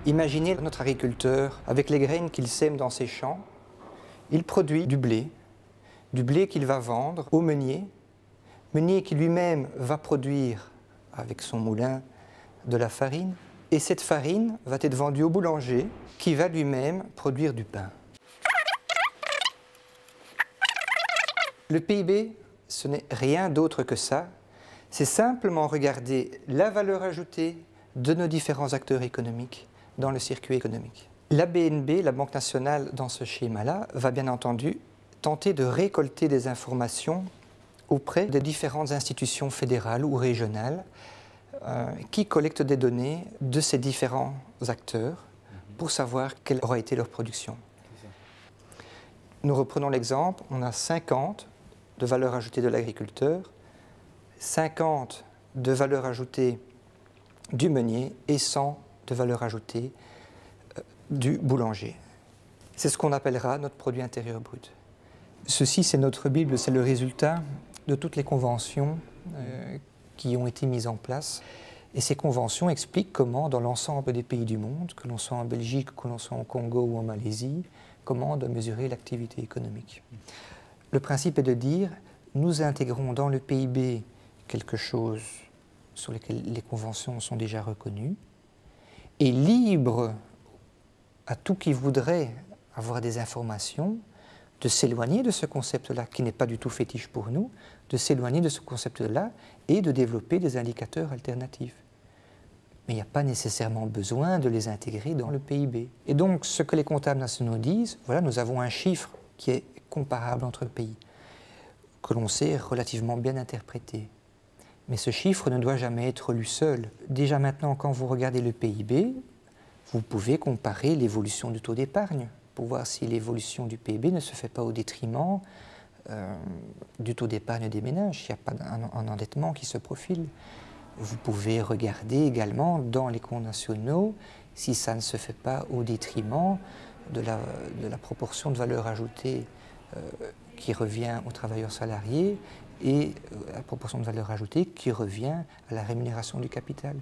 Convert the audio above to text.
Imaginez notre agriculteur, avec les graines qu'il sème dans ses champs, il produit du blé qu'il va vendre au meunier qui lui-même va produire, avec son moulin, de la farine, et cette farine va être vendue au boulanger, qui va lui-même produire du pain. Le PIB, ce n'est rien d'autre que ça, c'est simplement regarder la valeur ajoutée de nos différents acteurs économiques dans le circuit économique. La BNB, la Banque nationale, dans ce schéma-là, va bien entendu tenter de récolter des informations auprès des différentes institutions fédérales ou régionales qui collectent des données de ces différents acteurs pour savoir quelle aura été leur production. Nous reprenons l'exemple, on a 50 de valeur ajoutée de l'agriculteur, 50 de valeur ajoutée du meunier et 100 de valeur ajoutée du boulanger. C'est ce qu'on appellera notre produit intérieur brut. Ceci, c'est notre Bible, c'est le résultat de toutes les conventions qui ont été mises en place. Et ces conventions expliquent comment, dans l'ensemble des pays du monde, que l'on soit en Belgique, que l'on soit au Congo ou en Malaisie, comment on doit mesurer l'activité économique. Le principe est de dire, nous intégrons dans le PIB quelque chose sur lequel les conventions sont déjà reconnues, et libre à tout qui voudrait avoir des informations, de s'éloigner de ce concept-là, qui n'est pas du tout fétiche pour nous, de s'éloigner de ce concept-là et de développer des indicateurs alternatifs. Mais il n'y a pas nécessairement besoin de les intégrer dans le PIB. Et donc, ce que les comptables nationaux disent, voilà, nous avons un chiffre qui est comparable entre pays, que l'on sait relativement bien interpréter. Mais ce chiffre ne doit jamais être lu seul. Déjà maintenant, quand vous regardez le PIB, vous pouvez comparer l'évolution du taux d'épargne pour voir si l'évolution du PIB ne se fait pas au détriment du taux d'épargne des ménages, s'il n'y a pas un endettement qui se profile. Vous pouvez regarder également dans les comptes nationaux si ça ne se fait pas au détriment de la proportion de valeur ajoutée qui revient aux travailleurs salariés et la proportion de valeur ajoutée qui revient à la rémunération du capital.